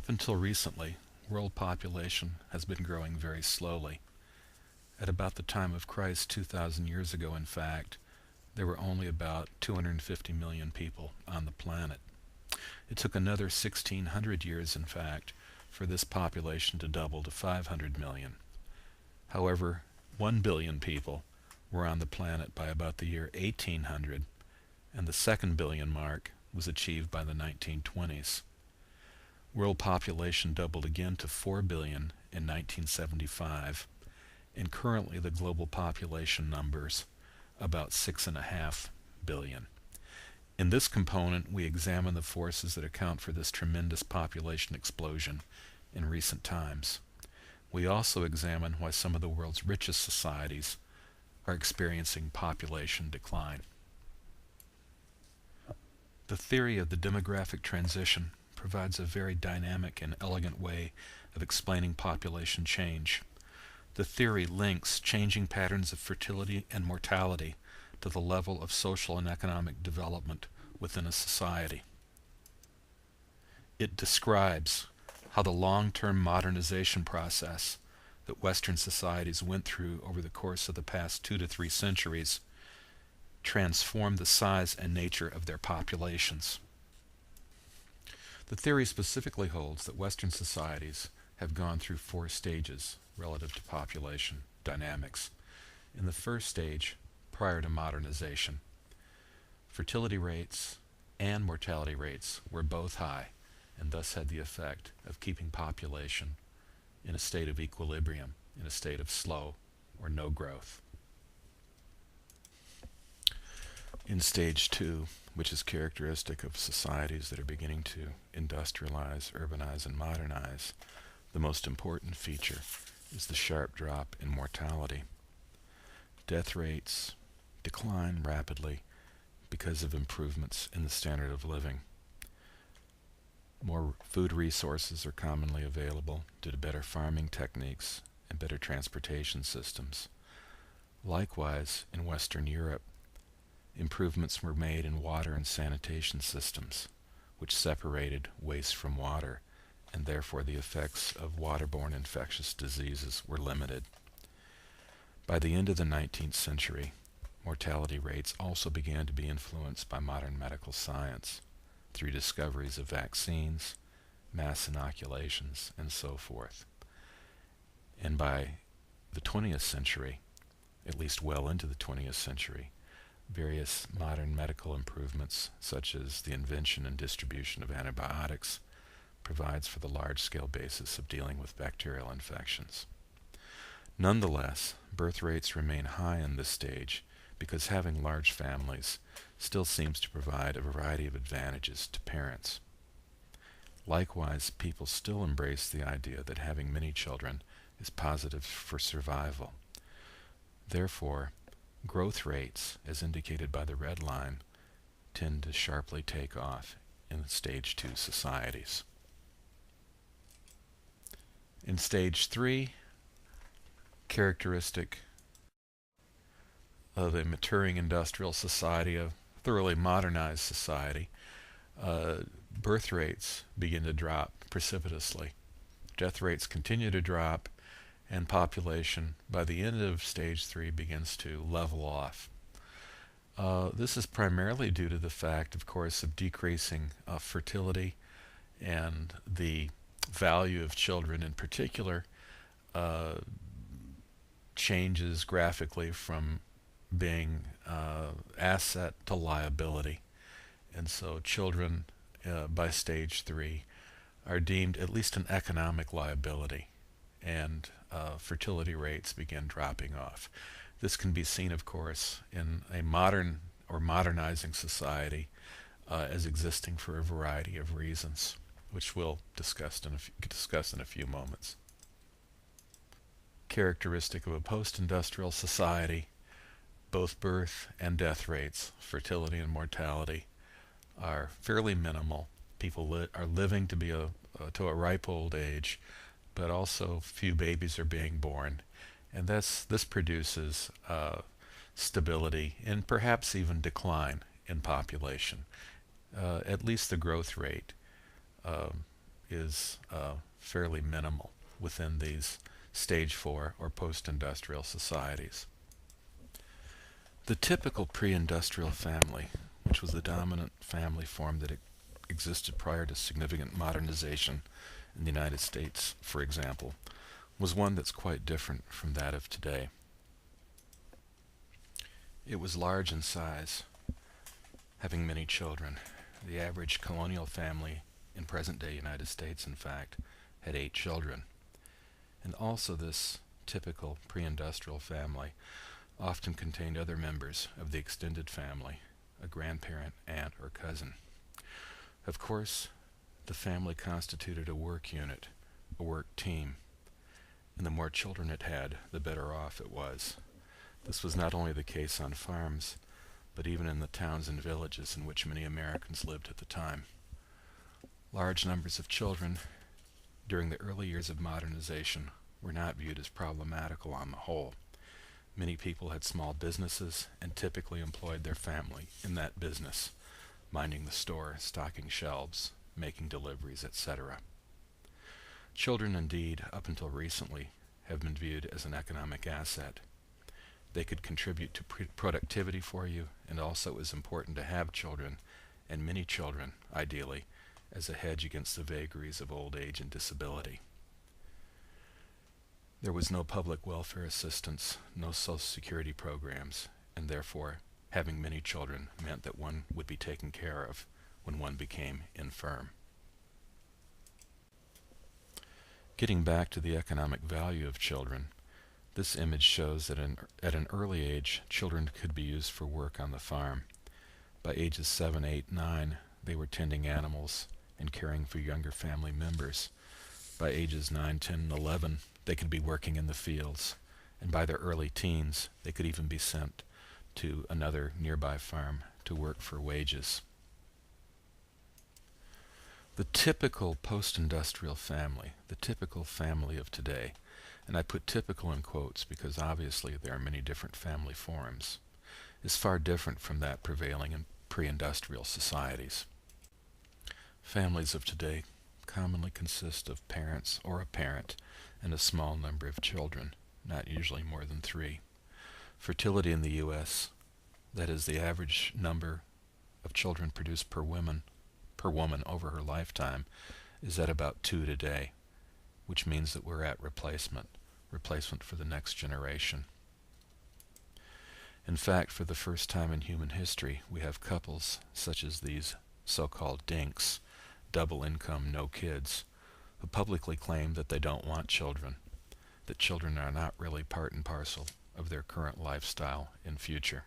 Up until recently, world population has been growing very slowly. At about the time of Christ 2,000 years ago, in fact, there were only about 250 million people on the planet. It took another 1,600 years, in fact, for this population to double to 500 million. However, 1 billion people were on the planet by about the year 1800, and the second billion mark was achieved by the 1920s. World population doubled again to 4 billion in 1975, and currently the global population numbers about 6.5 billion. In this component, we examine the forces that account for this tremendous population explosion in recent times. We also examine why some of the world's richest societies are experiencing population decline. The theory of the demographic transition provides a very dynamic and elegant way of explaining population change. The theory links changing patterns of fertility and mortality to the level of social and economic development within a society. It describes how the long-term modernization process that Western societies went through over the course of the past 2 to 3 centuries transformed the size and nature of their populations. The theory specifically holds that Western societies have gone through 4 stages relative to population dynamics. In the first stage, prior to modernization, fertility rates and mortality rates were both high, and thus had the effect of keeping population in a state of equilibrium, in a state of slow or no growth. In stage 2, which is characteristic of societies that are beginning to industrialize, urbanize, and modernize, the most important feature is the sharp drop in mortality. Death rates decline rapidly because of improvements in the standard of living. More food resources are commonly available due to better farming techniques and better transportation systems. Likewise, in Western Europe, improvements were made in water and sanitation systems, which separated waste from water, and therefore the effects of waterborne infectious diseases were limited. By the end of the 19th century, mortality rates also began to be influenced by modern medical science through discoveries of vaccines, mass inoculations, and so forth. And by the 20th century, at least well into the 20th century, various modern medical improvements, such as the invention and distribution of antibiotics, provides for the large-scale basis of dealing with bacterial infections. Nonetheless, birth rates remain high in this stage because having large families still seems to provide a variety of advantages to parents. Likewise, people still embrace the idea that having many children is positive for survival. Therefore, growth rates, as indicated by the red line, tend to sharply take off in stage 2 societies. In stage 3, characteristic of a maturing industrial society, a thoroughly modernized society, birth rates begin to drop precipitously. Death rates continue to drop, and population by the end of stage 3 begins to level off. This is primarily due to the fact, of course, of decreasing fertility and the value of children in particular changes graphically from being asset to liability. And so children by stage 3 are deemed at least an economic liability, and fertility rates begin dropping off. This can be seen, of course, in a modern or modernizing society as existing for a variety of reasons, which we'll discuss in a few moments. Characteristic of a post-industrial society, both birth and death rates, fertility and mortality, are fairly minimal. People are living to a ripe old age, but also few babies are being born, and this produces stability and perhaps even decline in population. At least the growth rate is fairly minimal within these stage 4 or post-industrial societies. The typical pre-industrial family, which was the dominant family form that existed prior to significant modernization in the United States, for example, was one that's quite different from that of today. It was large in size, having many children. The average colonial family in present-day United States, in fact, had 8 children. And also this typical pre-industrial family often contained other members of the extended family, a grandparent, aunt, or cousin. Of course, the family constituted a work unit, a work team, and the more children it had, the better off it was. This was not only the case on farms, but even in the towns and villages in which many Americans lived at the time. Large numbers of children during the early years of modernization were not viewed as problematical on the whole. Many people had small businesses and typically employed their family in that business, minding the store, stocking shelves, making deliveries, etc. Children, indeed, up until recently, have been viewed as an economic asset. They could contribute to productivity for you, and also it was important to have children, and many children, ideally, as a hedge against the vagaries of old age and disability. There was no public welfare assistance, no Social Security programs, and therefore having many children meant that one would be taken care of when one became infirm. Getting back to the economic value of children, this image shows that at an early age, children could be used for work on the farm. By ages 7, 8, 9, they were tending animals and caring for younger family members. By ages 9, 10, and 11, they could be working in the fields, and by their early teens, they could even be sent to another nearby farm to work for wages. The typical post-industrial family, the typical family of today, and I put typical in quotes because obviously there are many different family forms, is far different from that prevailing in pre-industrial societies. Families of today commonly consist of parents or a parent and a small number of children, not usually more than 3. Fertility in the U.S., that is the average number of children produced per woman over her lifetime, is at about 2 today, which means that we're at replacement for the next generation. In fact, for the first time in human history, we have couples such as these so-called dinks, double income, no kids, who publicly claim that they don't want children, that children are not really part and parcel of their current lifestyle and future.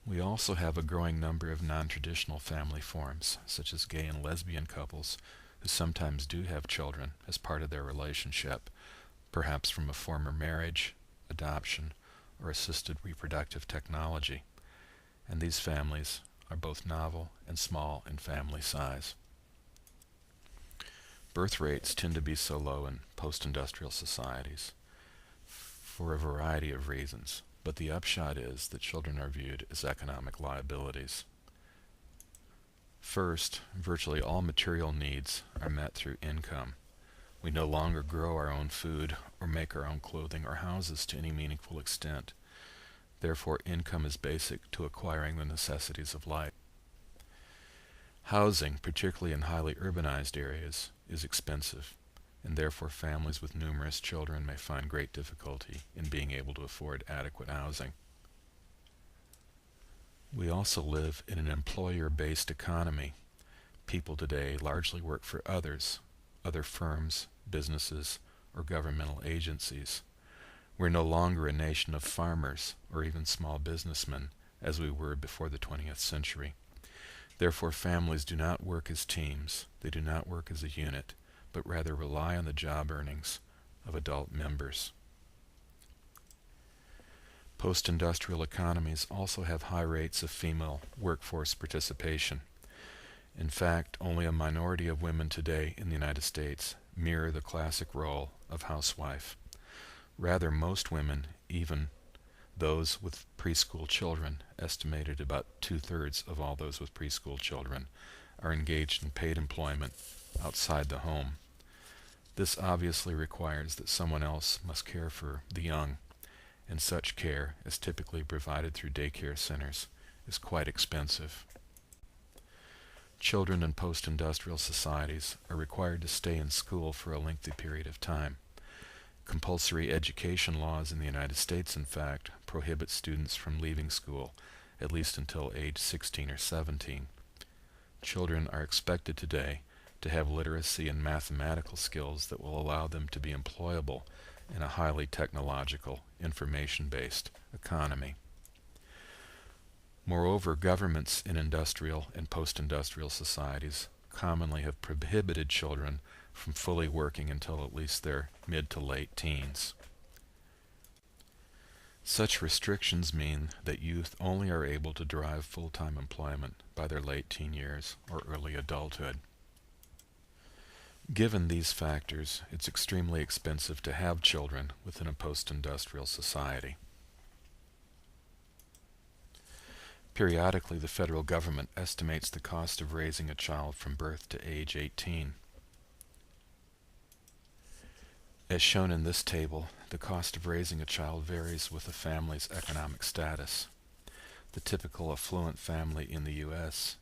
We also have a growing number of non-traditional family forms, such as gay and lesbian couples who sometimes do have children as part of their relationship, perhaps from a former marriage, adoption, or assisted reproductive technology. And these families are both novel and small in family size. Birth rates tend to be so low in post-industrial societies for a variety of reasons, but the upshot is that children are viewed as economic liabilities. First, virtually all material needs are met through income. We no longer grow our own food or make our own clothing or houses to any meaningful extent. Therefore, income is basic to acquiring the necessities of life. Housing, particularly in highly urbanized areas, is expensive, and therefore families with numerous children may find great difficulty in being able to afford adequate housing. We also live in an employer-based economy. People today largely work for others, other firms, businesses, or governmental agencies. We're no longer a nation of farmers or even small businessmen as we were before the 20th century. Therefore, families do not work as teams, they do not work as a unit, but rather rely on the job earnings of adult members. Post-industrial economies also have high rates of female workforce participation. In fact, only a minority of women today in the United States mirror the classic role of housewife. Rather, most women, even those with preschool children, estimated about 2/3 of all those with preschool children, are engaged in paid employment outside the home. This obviously requires that someone else must care for the young, and such care, as typically provided through daycare centers, is quite expensive. Children in post-industrial societies are required to stay in school for a lengthy period of time. Compulsory education laws in the United States, in fact, prohibit students from leaving school, at least until age 16 or 17. Children are expected today to have literacy and mathematical skills that will allow them to be employable in a highly technological, information-based economy. Moreover, governments in industrial and post-industrial societies commonly have prohibited children from fully working until at least their mid to late teens. Such restrictions mean that youth only are able to derive full-time employment by their late teen years or early adulthood. Given these factors, it's extremely expensive to have children within a post-industrial society. Periodically, the federal government estimates the cost of raising a child from birth to age 18. As shown in this table, the cost of raising a child varies with a family's economic status. The typical affluent family in the U.S.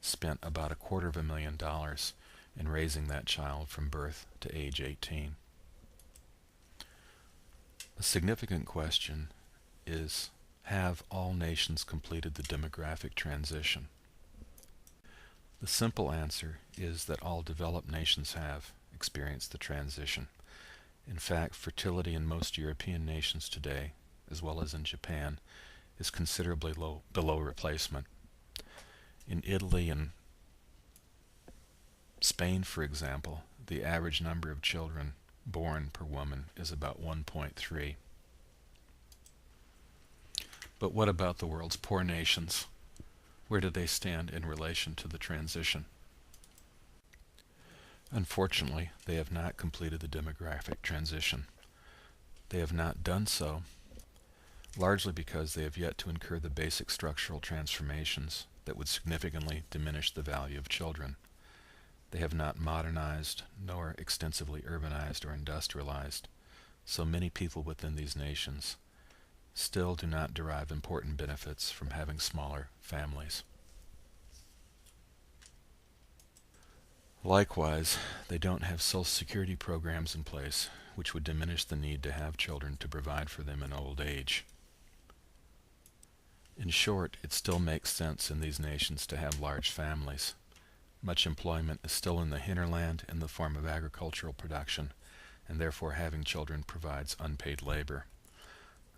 spent about $250,000 in raising that child from birth to age 18. A significant question is, have all nations completed the demographic transition? The simple answer is that all developed nations have experienced the transition. In fact, fertility in most European nations today, as well as in Japan, is considerably below replacement. In Italy and Spain, for example, the average number of children born per woman is about 1.3. But what about the world's poor nations? Where do they stand in relation to the transition? Unfortunately, they have not completed the demographic transition. They have not done so largely because they have yet to incur the basic structural transformations that would significantly diminish the value of children. They have not modernized nor extensively urbanized or industrialized, so many people within these nations still do not derive important benefits from having smaller families. Likewise, they don't have Social Security programs in place, which would diminish the need to have children to provide for them in old age. In short, it still makes sense in these nations to have large families. Much employment is still in the hinterland in the form of agricultural production, and therefore having children provides unpaid labor.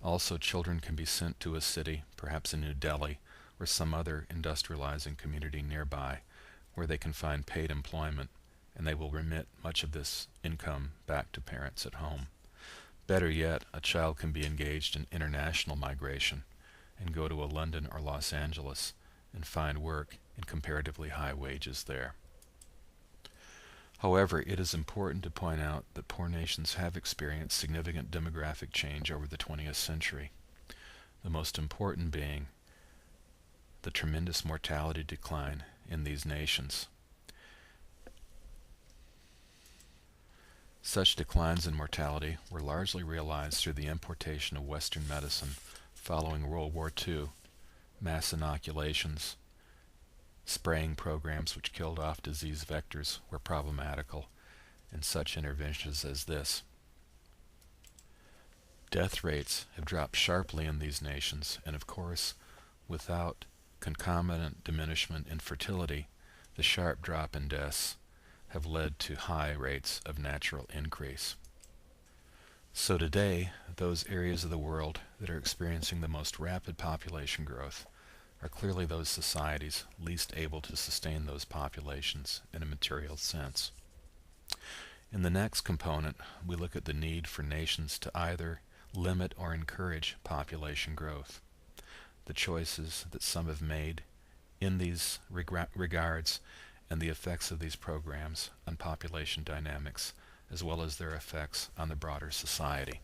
Also, children can be sent to a city, perhaps in New Delhi, or some other industrializing community nearby, where they can find paid employment, and they will remit much of this income back to parents at home. Better yet, a child can be engaged in international migration and go to a London or Los Angeles and find work in comparatively high wages there. However, it is important to point out that poor nations have experienced significant demographic change over the 20th century, the most important being the tremendous mortality decline in these nations. Such declines in mortality were largely realized through the importation of Western medicine following World War II, mass inoculations, spraying programs which killed off disease vectors were problematical, and such interventions as this. Death rates have dropped sharply in these nations, and of course, without concomitant diminishment in fertility, the sharp drop in deaths have led to high rates of natural increase. So today, those areas of the world that are experiencing the most rapid population growth are clearly those societies least able to sustain those populations in a material sense. In the next component, we look at the need for nations to either limit or encourage population growth, the choices that some have made in these regards, and the effects of these programs on population dynamics, as well as their effects on the broader society.